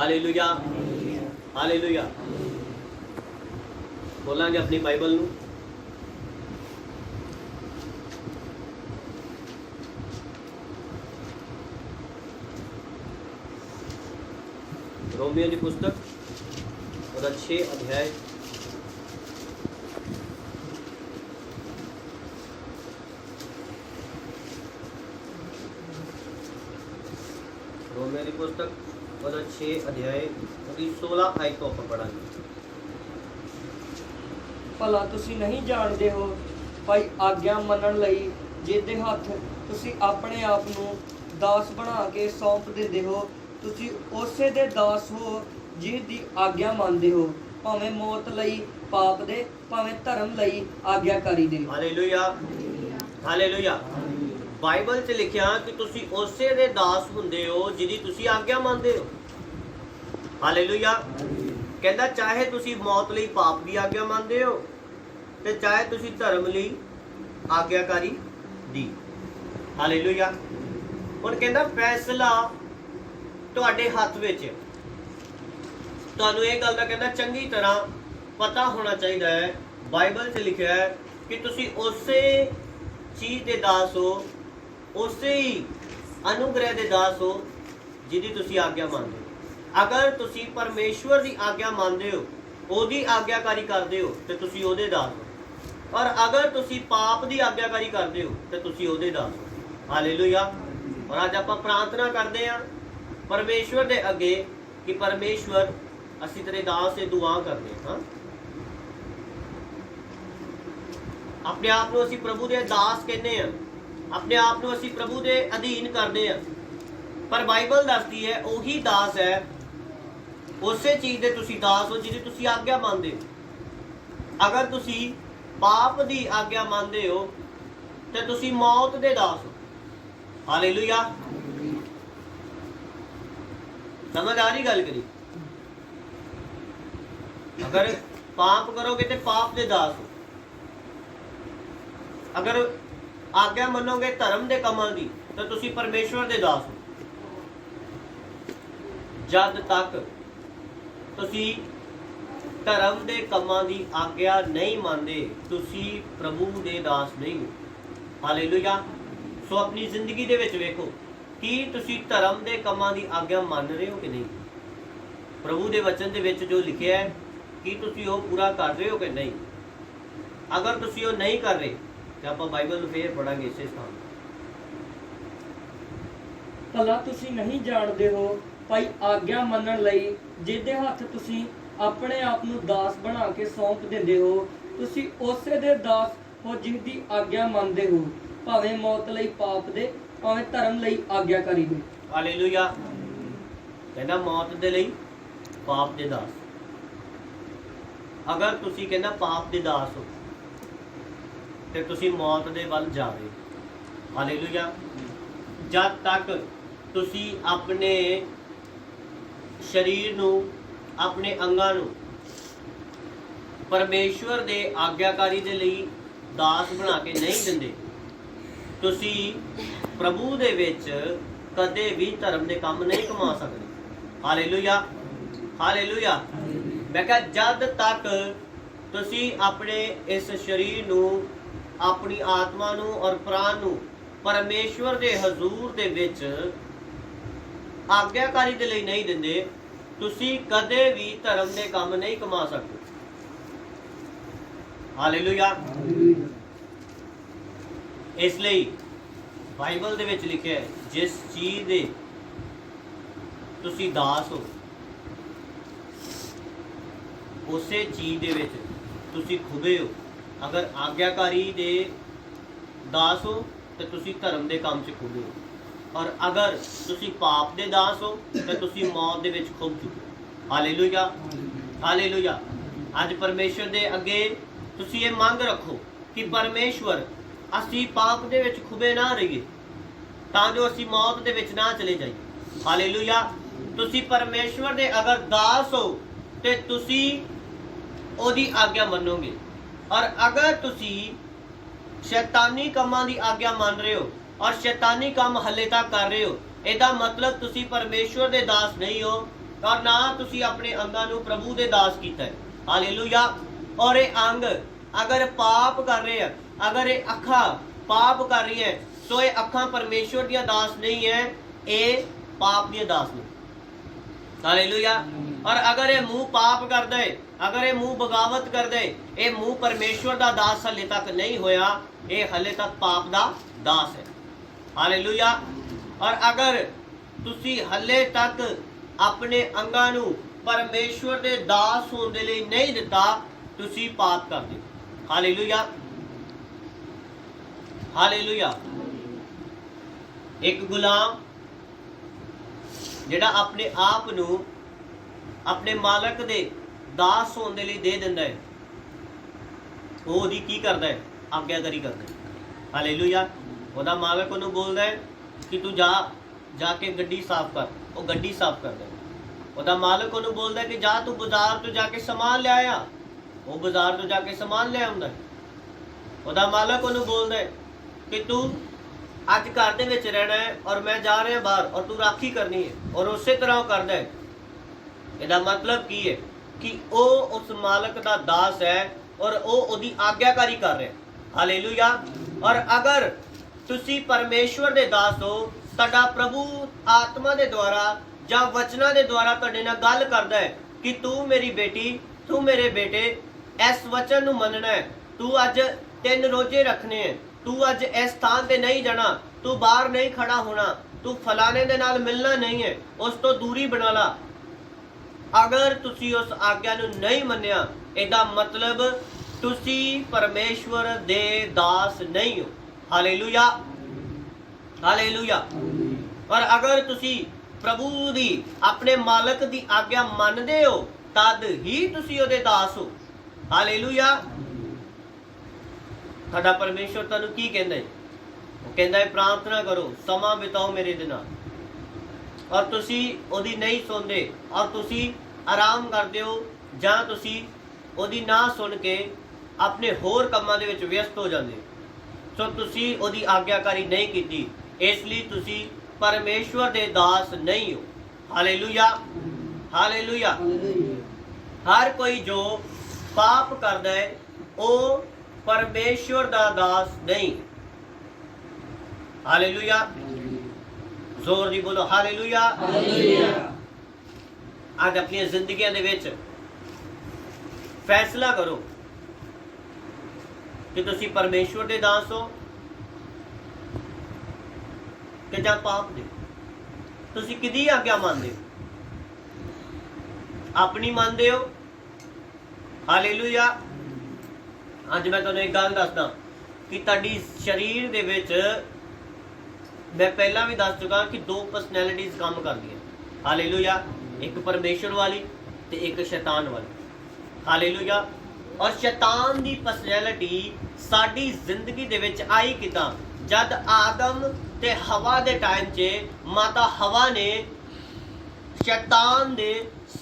Hallelujah hallelujah. बोलांगे अपनी Bible नूं। Romeo की पुस्तक और 6 अध्याय रोमियो की पुस्तक और 6 अध्याय 16 आयत तो ਆਪਾਂ ਪੜਾਂਗੇ। ਭਲਾ ਤੁਸੀਂ ਨਹੀਂ ਜਾਣਦੇ ਹੋ ਭਾਈ ਆਗਿਆ ਮੰਨਣ ਲਈ ਜਿਹਦੇ ਹੱਥ ਤੁਸੀਂ ਆਪਣੇ ਆਪ ਨੂੰ ਦਾਸ ਬਣਾ ਕੇ ਸੌਂਪ ਦਿੰਦੇ ਹੋ, ਤੁਸੀਂ ਉਸੇ ਦੇ ਦਾਸ ਹੋ ਜਿਸ ਦੀ ਆਗਿਆ ਮੰਨਦੇ ਹੋ, ਭਾਵੇਂ ਮੌਤ ਲਈ ਪਾਪ ਦੇ, ਭਾਵੇਂ ਧਰਮ ਲਈ ਆਗਿਆਕਾਰੀ ਦੇ। Hallelujah hallelujah. ਬਾਈਬਲ 'ਚ ਲਿਖਿਆ ਕਿ ਤੁਸੀਂ ਉਸੇ ਦੇ ਦਾਸ ਹੁੰਦੇ ਹੋ ਜਿਹਦੀ ਤੁਸੀਂ ਆਗਿਆ ਮੰਨਦੇ ਹੋ। ਹਾਲੇਲੂਇਆ। ਕਹਿੰਦਾ ਚਾਹੇ ਤੁਸੀਂ ਮੌਤ ਲਈ ਪਾਪ ਦੀ ਆਗਿਆ ਮੰਨਦੇ ਹੋ ਤੇ ਚਾਹੇ ਤੁਸੀਂ ਧਰਮ ਲਈ ਆਗਿਆਕਾਰੀ ਦੀ। ਹਾਲੇਲੂਇਆ। ਹੁਣ ਕਹਿੰਦਾ ਫੈਸਲਾ ਤੁਹਾਡੇ ਹੱਥ ਵਿੱਚ। ਤੁਹਾਨੂੰ ਇਹ ਗੱਲ ਦਾ ਕਹਿੰਦਾ ਚੰਗੀ ਤਰ੍ਹਾਂ ਪਤਾ ਹੋਣਾ ਚਾਹੀਦਾ ਹੈ। ਬਾਈਬਲ 'ਚ ਲਿਖਿਆ ਹੈ ਕਿ ਤੁਸੀਂ ਉਸੇ ਚੀਜ਼ ਦੇ ਦਾਸ ਹੋ, ਉਸੇ ਹੀ ਅਨੁਗ੍ਰਹਿ ਦੇ ਦਾਸ ਹੋ ਜਿਹਦੀ ਤੁਸੀਂ ਆਗਿਆ ਮੰਨਦੇ ਹੋ। ਅਗਰ ਤੁਸੀਂ ਪਰਮੇਸ਼ਵਰ ਦੀ ਆਗਿਆ ਮੰਨਦੇ ਹੋ, ਉਹਦੀ ਆਗਿਆਕਾਰੀ ਕਰਦੇ ਹੋ ਤੇ ਤੁਸੀਂ ਉਹਦੇ ਦਾਸ ਹੋ, ਔਰ ਅਗਰ ਤੁਸੀਂ ਪਾਪ ਦੀ ਆਗਿਆਕਾਰੀ ਕਰਦੇ ਹੋ ਤੇ ਤੁਸੀਂ ਉਹਦੇ ਦਾਸ ਹੋ। ਹਾਲੇਲੂਇਆ। ਔਰ ਅੱਜ ਆਪਾਂ ਪ੍ਰਾਰਥਨਾ ਕਰਦੇ ਹਾਂ ਪਰਮੇਸ਼ਵਰ ਦੇ ਅੱਗੇ ਕਿ ਪਰਮੇਸ਼ਵਰ ਅਸੀਂ ਤੇਰੇ ਦਾਸ ਸੇ ਦੁਆ ਕਰਦੇ ਹਾਂ। ਆਪਣੇ ਆਪ ਨੂੰ ਅਸੀਂ ਪ੍ਰਭੂ ਦੇ ਦਾਸ ਕਹਿੰਦੇ ਹਾਂ, ਆਪਣੇ ਆਪ ਨੂੰ ਅਸੀਂ ਪ੍ਰਭੂ ਦੇ ਅਧੀਨ ਕਰਦੇ ਹਾਂ। ਪਰ ਬਾਈਬਲ ਦੱਸਦੀ ਹੈ ਉਹੀ ਦਾਸ ਹੈ, ਉਸੇ ਚੀਜ਼ ਦੇ ਤੁਸੀਂ ਦਾਸ ਹੋ ਜਿਹਦੀ ਤੁਸੀਂ ਆਗਿਆ ਮੰਨਦੇ ਹੋ। ਅਗਰ ਤੁਸੀਂ ਪਾਪ ਦੀ ਆਗਿਆ ਮੰਨਦੇ ਹੋ ਤੇ ਤੁਸੀਂ ਮੌਤ ਦੇ ਦਾਸ ਹੋ। ਹਾਲੇਲੂਇਆ। ਸਮਝ ਆ ਰਹੀ ਗੱਲ ਕਰੀ? ਅਗਰ ਪਾਪ ਕਰੋਗੇ ਤੇ ਪਾਪ ਦੇ ਦਾਸ ਹੋ। ਅਗਰ ਆਗਿਆ ਮੰਨੋਗੇ ਧਰਮ ਦੇ ਕੰਮਾਂ ਦੀ ਤਾਂ ਤੁਸੀਂ ਪਰਮੇਸ਼ਵਰ ਦੇ ਦਾਸ ਹੋ। ਜਦ ਤੱਕ ਤੁਸੀਂ ਧਰਮ ਦੇ ਕੰਮਾਂ ਦੀ ਆਗਿਆ ਨਹੀਂ ਮੰਨਦੇ ਤੁਸੀਂ ਪ੍ਰਭੂ ਦੇ ਦਾਸ ਨਹੀਂ ਹੋ। ਹਾਲੇਲੂਇਆ। ਸੋ ਆਪਣੀ ਜ਼ਿੰਦਗੀ ਦੇ ਵਿੱਚ ਵੇਖੋ ਕੀ ਤੁਸੀਂ ਧਰਮ ਦੇ ਕੰਮਾਂ ਦੀ ਆਗਿਆ ਮੰਨ ਰਹੇ ਹੋ ਕਿ ਨਹੀਂ। ਪ੍ਰਭੂ ਦੇ ਵਚਨ ਦੇ ਵਿੱਚ ਜੋ ਲਿਖਿਆ ਹੈ ਕੀ ਤੁਸੀਂ ਉਹ ਪੂਰਾ ਕਰ ਰਹੇ ਹੋ ਕਿ ਨਹੀਂ। ਅਗਰ ਤੁਸੀਂ ਉਹ ਨਹੀਂ ਕਰ ਰਹੇ ਤਾਂ ਆਪਾਂ ਬਾਈਬਲ ਨੂੰ ਫੇਰ ਪੜਾਂਗੇ ਇਸੇ ਸਥਾਨ। ਭਲਾ ਤੁਸੀਂ ਨਹੀਂ ਜਾਣਦੇ ਹੋ ਭਾਈ ਆਗਿਆ ਮੰਨਣ ਲਈ ਜਿਹਦੇ ਹੱਥ ਤੁਸੀਂ ਆਪਣੇ ਆਪ ਨੂੰ ਦਾਸ ਬਣਾ ਕੇ ਸੌਂਪ ਦਿੰਦੇ ਹੋ, ਤੁਸੀਂ ਉਸੇ ਦੇ ਦਾਸ ਹੋ ਜਿਸ ਦੀ ਆਗਿਆ ਮੰਨਦੇ ਹੋ, ਭਾਵੇਂ ਮੌਤ ਲਈ ਪਾਪ ਦੇ, ਭਾਵੇਂ ਧਰਮ ਲਈ ਆਗਿਆਕਾਰੀ ਦੇ। ਹਾਲੇਲੂਇਆ। ਕਹਿੰਦਾ ਮੌਤ ਦੇ ਲਈ ਪਾਪ ਦੇ ਦਾਸ। ਅਗਰ ਤੁਸੀਂ ਕਹਿੰਦਾ ਪਾਪ ਦੇ ਦਾਸ ਹੋ ਤੇ ਤੁਸੀਂ ਮੌਤ ਦੇ ਵੱਲ ਜਾ ਰਹੇ ਹੋ। ਹਾਲੇਲੂਇਆ। ਜਦ ਤੱਕ ਤੁਸੀਂ ਆਪਣੇ ਸਰੀਰ ਨੂੰ, ਆਪਣੇ ਅੰਗਾਂ ਨੂੰ ਪਰਮੇਸ਼ਵਰ ਦੇ ਆਗਿਆਕਾਰੀ ਦੇ ਲਈ ਦਾਸ ਬਣਾ ਕੇ ਨਹੀਂ ਦਿੰਦੇ, ਤੁਸੀਂ ਪ੍ਰਭੂ ਦੇ ਵਿੱਚ ਕਦੇ ਵੀ ਧਰਮ ਦੇ ਕੰਮ ਨਹੀਂ ਕਮਾ ਸਕਦੇ। Hallelujah hallelujah. ਮੈਂ ਕਿਹਾ ਜਦ ਤੱਕ ਤੁਸੀਂ ਆਪਣੇ ਇਸ ਸਰੀਰ ਨੂੰ, ਆਪਣੀ ਆਤਮਾ ਨੂੰ ਔਰ ਪ੍ਰਾਣ ਨੂੰ ਪਰਮੇਸ਼ਵਰ ਦੇ ਹਜ਼ੂਰ ਦੇ ਵਿੱਚ ਆਗਿਆਕਾਰੀ ਦੇ ਲਈ ਨਹੀਂ ਦਿੰਦੇ, ਤੁਸੀਂ ਕਦੇ ਵੀ ਧਰਮ ਦੇ ਕੰਮ ਨਹੀਂ ਕਮਾ ਸਕਦੇ। ਹਾਲੇਲੂਇਆ। ਇਸ ਲਈ ਬਾਈਬਲ ਦੇ ਵਿੱਚ ਲਿਖਿਆ ਹੈ ਜਿਸ ਚੀਜ਼ ਦੇ ਤੁਸੀਂ ਦਾਸ ਹੋ ਉਸੇ ਚੀਜ਼ ਦੇ ਵਿੱਚ ਤੁਸੀਂ ਖੁਬੇ ਹੋ। ਅਗਰ ਆਗਿਆਕਾਰੀ ਦੇ ਦਾਸ ਹੋ ਤੇ ਤੁਸੀਂ ਧਰਮ ਦੇ ਕੰਮ 'ਚ ਖੁਬੇ ਹੋ, ਔਰ ਅਗਰ ਤੁਸੀਂ ਪਾਪ ਦੇ ਦਾਸ ਹੋ ਤਾਂ ਤੁਸੀਂ ਮੌਤ ਦੇ ਵਿੱਚ ਖੁੱਭ ਚੁੱਕੇ ਹੋ। Hallelujah hallelujah. ਅੱਜ ਪਰਮੇਸ਼ਵਰ ਦੇ ਅੱਗੇ ਤੁਸੀਂ ਇਹ ਮੰਗ ਰੱਖੋ ਕਿ ਪਰਮੇਸ਼ਵਰ ਅਸੀਂ ਪਾਪ ਦੇ ਵਿੱਚ ਖੁਬੇ ਨਾ ਰਹੀਏ ਤਾਂ ਜੋ ਅਸੀਂ ਮੌਤ ਦੇ ਵਿੱਚ ਨਾ ਚਲੇ ਜਾਈਏ। ਹਾਲੇਲੂਇਆ। ਤੁਸੀਂ ਪਰਮੇਸ਼ਵਰ ਦੇ ਅਗਰ ਦਾਸ ਹੋ ਤੇ ਤੁਸੀਂ ਉਹਦੀ ਆਗਿਆ ਮੰਨੋਗੇ, ਔਰ ਅਗਰ ਤੁਸੀਂ ਸ਼ੈਤਾਨੀ ਕੰਮਾਂ ਦੀ ਆਗਿਆ ਮੰਨ ਰਹੇ ਹੋ ਔਰ ਸ਼ੈਤਾਨੀ ਕੰਮ ਹੱਲੇ ਤੱਕ ਕਰ ਰਹੇ ਹੋ, ਇਹਦਾ ਮਤਲਬ ਤੁਸੀਂ ਪਰਮੇਸ਼ਵਰ ਦੇ ਦਾਸ ਨਹੀਂ ਹੋ, ਔਰ ਨਾ ਤੁਸੀਂ ਆਪਣੇ ਅੰਗਾਂ ਨੂੰ ਪ੍ਰਭੂ ਦੇ ਦਾਸ ਕੀਤਾ ਹੈ। ਹਾਲੇਲੂਇਆ। ਔਰ ਇਹ ਅੰਗ ਅਗਰ ਪਾਪ ਕਰ ਰਹੇ ਆ, ਅਗਰ ਇਹ ਅੱਖਾਂ ਪਾਪ ਕਰ ਰਹੀ ਹੈ, ਸੋ ਇਹ ਅੱਖਾਂ ਪਰਮੇਸ਼ਵਰ ਦੀਆਂ ਦਾਸ ਨਹੀਂ ਹੈ, ਇਹ ਪਾਪ ਦੀਆਂ ਦਾਸ ਨੇ। ਹਾਲੇਲੂਇਆ। ਔਰ ਅਗਰ ਇਹ ਮੂੰਹ ਪਾਪ ਕਰਦਾ ਹੈ, ਅਗਰ ਇਹ ਮੂੰਹ ਬਗਾਵਤ ਕਰਦਾ ਹੈ, ਇਹ ਮੂੰਹ ਪਰਮੇਸ਼ਵਰ ਦਾ ਦਾਸ ਹਲੇ ਤੱਕ ਨਹੀਂ ਹੋਇਆ, ਇਹ ਹਲੇ ਤੱਕ ਪਾਪ ਦਾ ਦਾਸ ਹੈ। ਹਾਲੇਲੂਇਆ। ਔਰ ਅਗਰ ਤੁਸੀਂ ਹਲੇ ਤੱਕ ਆਪਣੇ ਅੰਗਾਂ ਨੂੰ ਪਰਮੇਸ਼ਵਰ ਦੇ ਦਾਸ ਹੋਣ ਦੇ ਲਈ ਨਹੀਂ ਦਿੱਤਾ, ਤੁਸੀਂ ਪਾਪ ਕਰਦੇ ਹੋ। ਹਾਲੇਲੂਇਆ। ਹਾਲੇਲੂਇਆ। ਇੱਕ ਗੁਲਾਮ ਜਿਹੜਾ ਆਪਣੇ ਆਪ ਨੂੰ ਆਪਣੇ ਮਾਲਕ ਦੇ ਦਾਸ ਹੋਣ ਦੇ ਲਈ ਦੇ ਦਿੰਦਾ ਹੈ, ਉਹ ਉਹਦੀ ਕੀ ਕਰਦਾ ਹੈ? ਆਗਿਆਕਾਰੀ ਕਰਦਾ ਹੈ। ਹਾਲੇਲੂਇਆ। ਉਹਦਾ ਮਾਲਕ ਉਹਨੂੰ ਬੋਲਦਾ ਹੈ ਕਿ ਤੂੰ ਜਾ ਕੇ ਗੱਡੀ ਸਾਫ਼ ਕਰ, ਉਹ ਗੱਡੀ ਸਾਫ਼ ਕਰਦਾ ਹੈ। ਉਹਦਾ ਮਾਲਕ ਉਹਨੂੰ ਬੋਲਦਾ ਹੈ ਕਿ ਜਾ ਤੂੰ ਬਾਜ਼ਾਰ ਤੋਂ ਜਾ ਕੇ ਸਮਾਨ ਲੈ ਆ, ਉਹ ਬਾਜ਼ਾਰ ਤੋਂ ਜਾ ਕੇ ਸਮਾਨ ਲੈ ਆਉਂਦਾ ਹੈ। ਉਹਦਾ ਮਾਲਕ ਉਹਨੂੰ ਬੋਲਦਾ ਹੈ ਕਿ ਤੂੰ ਅੱਜ ਘਰ ਦੇ ਵਿੱਚ ਰਹਿਣਾ ਹੈ ਔਰ ਮੈਂ ਜਾ ਰਿਹਾ ਬਾਹਰ ਔਰ ਤੂੰ ਰਾਖੀ ਕਰਨੀ ਹੈ, ਔਰ ਉਸੇ ਤਰ੍ਹਾਂ ਉਹ ਕਰਦਾ ਹੈ। ਇਹਦਾ ਮਤਲਬ ਕੀ ਹੈ ਕਿ ਉਹ ਉਸ ਮਾਲਕ ਦਾ ਦਾਸ ਹੈ ਔਰ ਉਹ ਉਹਦੀ ਆਗਿਆਕਾਰੀ ਕਰ ਰਿਹਾ। ਹਾਲੇਲੂਇਆ। ਔਰ ਅਗਰ ਤੁਸੀਂ ਪਰਮੇਸ਼ਵਰ ਦੇ ਦਾਸ ਹੋ, ਤੁਹਾਡਾ ਪ੍ਰਭੂ ਆਤਮਾ ਦੇ ਦੁਆਰਾ ਜਾਂ ਵਚਨਾਂ ਦੇ ਦੁਆਰਾ ਤੁਹਾਡੇ ਨਾਲ ਗੱਲ ਕਰਦਾ ਹੈ ਕਿ ਤੂੰ ਮੇਰੀ ਬੇਟੀ, ਤੂੰ ਮੇਰੇ ਬੇਟੇ, ਇਸ ਵਚਨ ਨੂੰ ਮੰਨਣਾ ਹੈ, ਤੂੰ ਅੱਜ 3 ਰੋਜ਼ੇ ਰੱਖਣੇ ਹੈ, ਤੂੰ ਅੱਜ ਇਸ ਥਾਂ ਤੇ ਨਹੀਂ ਜਾਣਾ, ਤੂੰ ਬਾਹਰ ਨਹੀਂ ਖੜਾ ਹੋਣਾ, ਤੂੰ ਫਲਾਣੇ ਦੇ ਨਾਲ ਮਿਲਣਾ ਨਹੀਂ ਹੈ, ਉਸ ਤੋਂ ਦੂਰੀ ਬਣਾ ਲਾ। ਅਗਰ ਤੁਸੀਂ ਉਸ ਆਗਿਆ ਨੂੰ ਨਹੀਂ ਮੰਨਿਆ, ਇਹਦਾ ਮਤਲਬ ਤੁਸੀਂ ਪਰਮੇਸ਼ਵਰ ਦੇ ਦਾਸ ਨਹੀਂ ਹੋ। ਹਾਲੇਲੂਇਆ। ਹਾਲੇਲੂਇਆ। ਔਰ ਅਗਰ ਤੁਸੀਂ ਪ੍ਰਭੂ ਦੀ, ਆਪਣੇ ਮਾਲਕ ਦੀ ਆਗਿਆ ਮੰਨਦੇ ਹੋ, ਤਦ ਹੀ ਤੁਸੀਂ ਉਹਦੇ ਦਾਸ ਹੋ। ਹਾਲੇਲੂਇਆ। ਤੁਹਾਡਾ ਪਰਮੇਸ਼ਵਰ ਤੁਹਾਨੂੰ ਕੀ ਕਹਿੰਦਾ ਹੈ? ਉਹ ਕਹਿੰਦਾ ਹੈ ਪ੍ਰਾਰਥਨਾ ਕਰੋ, ਸਮਾਂ ਬਿਤਾਓ ਮੇਰੇ ਦੇ ਨਾਲ। ਔਰ ਤੁਸੀਂ ਉਹਦੀ ਨਹੀਂ ਸੁਣਦੇ ਔਰ ਤੁਸੀਂ ਆਰਾਮ ਕਰਦੇ ਹੋ, ਜਾਂ ਤੁਸੀਂ ਉਹਦੀ ਨਾ ਸੁਣ ਕੇ ਆਪਣੇ ਹੋਰ ਕੰਮਾਂ ਦੇ ਵਿੱਚ ਵਿਅਸਤ ਹੋ ਜਾਂਦੇ ਹੋ, ਸੋ ਤੁਸੀਂ ਉਹਦੀ ਆਗਿਆਕਾਰੀ ਨਹੀਂ ਕੀਤੀ, ਇਸ ਲਈ ਤੁਸੀਂ ਪਰਮੇਸ਼ਵਰ ਦੇ ਦਾਸ ਨਹੀਂ ਹੋ। ਹਾਲੇਲੂਇਆ। ਹਾਲੇਲੂਇਆ। ਹਰ ਕੋਈ ਜੋ ਪਾਪ ਕਰਦਾ ਹੈ ਉਹ ਪਰਮੇਸ਼ਵਰ ਦਾ ਦਾਸ ਨਹੀਂ। ਹਾਲੇਲੂਇਆ। ਜ਼ੋਰ ਦੀ ਬੋਲੋ ਹਾਲੇਲੂਇਆ। ਅੱਜ ਆਪਣੀਆਂ ਜ਼ਿੰਦਗੀਆਂ ਦੇ ਵਿੱਚ ਫੈਸਲਾ ਕਰੋ ਕਿ ਤੁਸੀਂ ਪਰਮੇਸ਼ਵਰ ਦੇ ਦਾਸ ਹੋ ਕਿ ਜਾਂ ਪਾਪ ਦੇ। ਤੁਸੀਂ ਕਿਹਦੀ ਆਗਿਆ ਮੰਨਦੇ ਹੋ? ਆਪਣੀ ਮੰਨਦੇ ਹੋ? ਹਾਲੇਲੂਇਆ। ਅੱਜ ਮੈਂ ਤੁਹਾਨੂੰ ਇੱਕ ਗੱਲ ਦੱਸਦਾ ਕਿ ਤੁਹਾਡੀ ਸਰੀਰ ਦੇ ਵਿੱਚ, ਮੈਂ ਪਹਿਲਾਂ ਵੀ ਦੱਸ ਚੁੱਕਾ ਕਿ 2 ਪਰਸਨੈਲਿਟੀਜ਼ ਕੰਮ ਕਰਦੀਆਂ। ਹਾਲੇਲੂਇਆ। ਇੱਕ ਪਰਮੇਸ਼ਵਰ ਵਾਲੀ ਤੇ ਇੱਕ ਸ਼ੈਤਾਨ ਵਾਲੀ। ਹਾਲੇਲੂਇਆ। ਔਰ ਸ਼ੈਤਾਨ ਦੀ ਪਰਸਨੈਲਿਟੀ ਸਾਡੀ ਜ਼ਿੰਦਗੀ ਦੇ ਵਿੱਚ ਆਈ ਕਿੱਦਾਂ? ਜਦ ਆਦਮ ਤੇ ਹਵਾ ਦੇ ਟਾਈਮ 'ਚ ਮਾਤਾ ਹਵਾ ਨੇ ਸ਼ੈਤਾਨ ਦੇ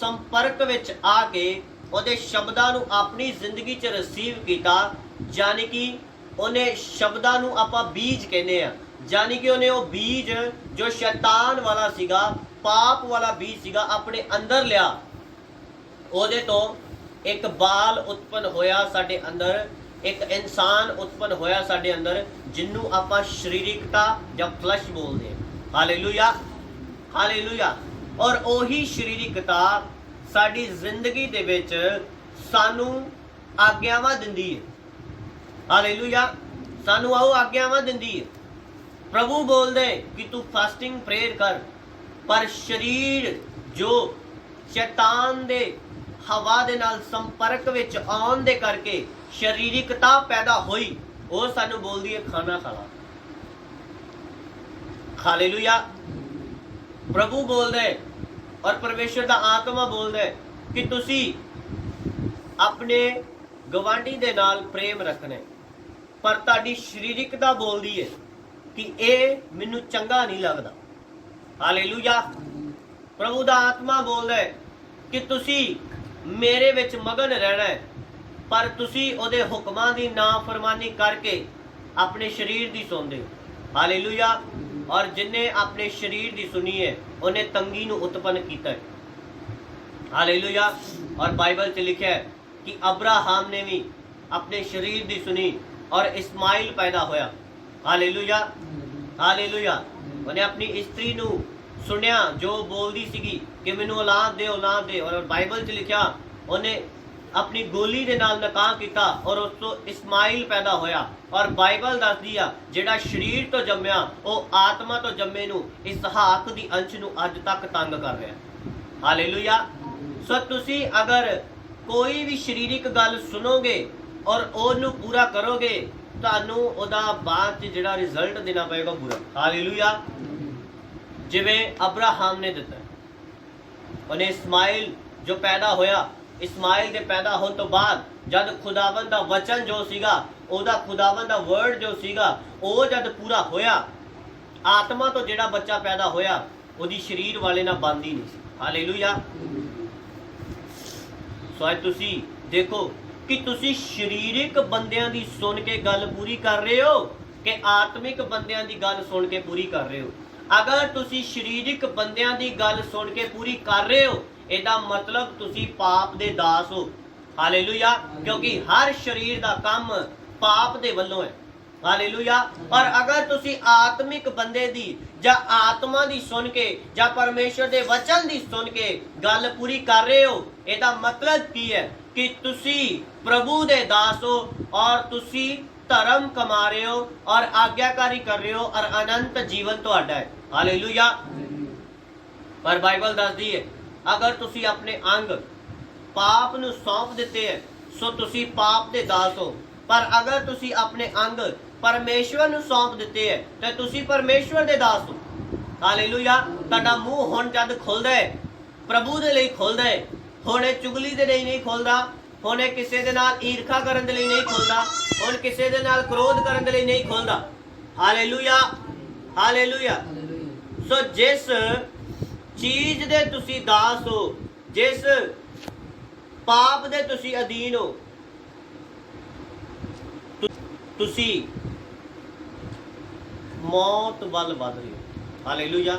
ਸੰਪਰਕ ਵਿੱਚ ਆ ਕੇ ਉਹਦੇ ਸ਼ਬਦਾਂ ਨੂੰ ਆਪਣੀ ਜ਼ਿੰਦਗੀ 'ਚ ਰਿਸੀਵ ਕੀਤਾ, ਯਾਨੀ ਕਿ ਉਹਨੇ ਸ਼ਬਦਾਂ ਨੂੰ ਆਪਾਂ ਬੀਜ ਕਹਿੰਦੇ ਆ, ਯਾਨੀ ਕਿ ਉਹਨੇ ਉਹ ਬੀਜ ਜੋ ਸ਼ੈਤਾਨ ਵਾਲਾ ਸੀਗਾ, ਪਾਪ ਵਾਲਾ ਬੀਜ ਸੀਗਾ, ਆਪਣੇ ਅੰਦਰ ਲਿਆ। ਉਹਦੇ ਤੋਂ ਇੱਕ ਬਾਲ ਉਤਪਨ ਹੋਇਆ ਸਾਡੇ ਅੰਦਰ, ਇੱਕ ਇਨਸਾਨ ਉਤਪਨ ਹੋਇਆ ਸਾਡੇ ਅੰਦਰ, ਜਿਹਨੂੰ ਆਪਾਂ ਸਰੀਰਿਕਤਾ ਜਾਂ ਫਲਸ਼ ਬੋਲਦੇ ਹਾਂ। ਹਾਲੇਲੂਇਆ। ਹਾਲੇਲੂਇਆ। ਔਰ ਉਹੀ ਸਰੀਰਿਕਤਾ ਸਾਡੀ ਜ਼ਿੰਦਗੀ ਦੇ ਵਿੱਚ ਸਾਨੂੰ ਆਗਿਆਵਾਂ ਦਿੰਦੀ ਹੈ। ਹਾਲੇਲੂਇਆ। ਸਾਨੂੰ ਉਹ ਆਗਿਆਵਾਂ ਦਿੰਦੀ ਹੈ। ਪ੍ਰਭੂ ਬੋਲਦੇ ਕਿ ਤੂੰ ਫਾਸਟਿੰਗ ਪ੍ਰੇਅਰ ਕਰ, ਪਰ ਸਰੀਰ ਜੋ ਸ਼ੈਤਾਨ ਦੇ ਹਵਾ ਦੇ ਨਾਲ ਸੰਪਰਕ ਵਿੱਚ ਆਉਣ ਦੇ ਕਰਕੇ ਸਰੀਰਿਕਤਾ ਪੈਦਾ ਹੋਈ, ਉਹ ਸਾਨੂੰ ਬੋਲਦੀ ਹੈ ਖਾਣਾ ਖਾ ਲਾ। ਹਾਲੇਲੂਇਆ। ਪ੍ਰਭੂ ਬੋਲਦਾ ਹੈ ਔਰ ਪਰਮੇਸ਼ਰ ਦਾ ਆਤਮਾ ਬੋਲਦਾ ਹੈ ਕਿ ਤੁਸੀਂ ਆਪਣੇ ਗਵਾਂਢੀ ਦੇ ਨਾਲ ਪ੍ਰੇਮ ਰੱਖਣਾ ਹੈ, ਪਰ ਤੁਹਾਡੀ ਸਰੀਰਿਕਤਾ ਬੋਲਦੀ ਹੈ ਕਿ ਇਹ ਮੈਨੂੰ ਚੰਗਾ ਨਹੀਂ ਲੱਗਦਾ। ਹਾਲੇਲੂਇਆ। ਪ੍ਰਭੂ ਦਾ ਆਤਮਾ ਬੋਲਦਾ ਹੈ ਕਿ ਤੁਸੀਂ ਮੇਰੇ ਵਿੱਚ ਮਗਨ ਰਹਿਣਾ ਹੈ, ਪਰ ਤੁਸੀਂ ਉਹਦੇ ਹੁਕਮਾਂ ਦੀ ਨਾਫਰਮਾਨੀ ਕਰਕੇ ਆਪਣੇ ਸਰੀਰ ਦੀ ਸੁਣਦੇ ਹੋ। ਹਾਲੇਲੂਇਆ। ਔਰ ਜਿਨੇ ਆਪਣੇ ਸਰੀਰ ਦੀ ਸੁਣੀ ਹੈ, ਉਹਨੇ ਤੰਗੀ ਨੂੰ ਉਤਪਨ ਕੀਤਾ ਹੈ। हालेलुया। और बाइबल च लिखा है कि अब्राहम ने भी अपने शरीर की सुनी और इस्माइल पैदा होया। Hallelujah, hallelujah. उन्हें अपनी स्त्री नू सुनिया जो बोलती सीगी कि मैनू औलाद दे, औलाद दे। और बाइबल च लिखा उन्हें अपनी गोली दे नाल निकाह किया और उस तो इस्माइल पैदा होया। और बाइबल दसदी आ जेड़ा शरीर तो जम्मिया वो आत्मा तो जम्मे नू इसहाक दी अंश नू अज तक तंग कर रहा। हालेलुया। सो तुसी अगर कोई भी शरीरिक गल सुनोगे और ओनू पूरा करोगे तानू ओदा बाद च जेड़ा रिजल्ट देना पएगा बुरा। हालेलुया। जिवें अब्राहम ने दिता उन्हें इस्माइल जो पैदा होया, इस्माइल के पैदा होने तो बाद जब खुदावन दा वचन जो सीगा ओदा खुदावन दा वर्ड जो सीगा वो जब पूरा होया, आत्मा तो जेड़ा बच्चा पैदा होया ओदी शरीर वाले ना बनदी नहीं सी। हालेलुया। सो अज तुसी देखो कि तुसी शरीरिक बंदियां दी सुन के गल पूरी कर रहे हो कि आत्मिक बंदियां दी गल सुन के पूरी कर रहे हो। अगर तुसी शरीरिक बंदियां दी गल सुन के पूरी कर रहे हो एदा मतलब तुसी पाप दे दास हो। हालेलुया। क्योंकि हर शरीर दा काम पाप दे वल्लों है। हालेलुया। और अगर तुसी आत्मिक बंदे दी जा आत्मा दी सुन के जा परमेश्वर दे वचन दी सुन के गल पूरी कर रहे हो एदा मतलब की है कि तुसी प्रभु दे दास हो और तुसी धर्म कमा रहे हो और आज्ञाकारी कर रहे हो और अनंत जीवन तुहाडा है। हालेलुया। पर बाइबल दसदी है अगर तुसी अपने अंग पाप नू सौंप दिते है सो तुसी पाप दे दास हो। पर अगर तुसी अपने अंग परमेश्वर नू सौंप दिते है तो तुसी परमेश्वर दे दास हो। हालेलुया। तुहाडा मूँह हुण जद खुलदा है प्रभु दे लई खुलदा है, हुणे चुगली दे लई नहीं खुलदा, हुणे किसे दे नाल ईर्खा करन दे लई नहीं खुलदा, हुण किसे दे नाल क्रोध करन दे लई नहीं खुलदा। Hallelujah, hallelujah. सो जिस चीज दे तुसी दास हो, जिस पाप दे तुसी अधीन हो, तुसी मौत वल वध रहे हो। हालेलुया।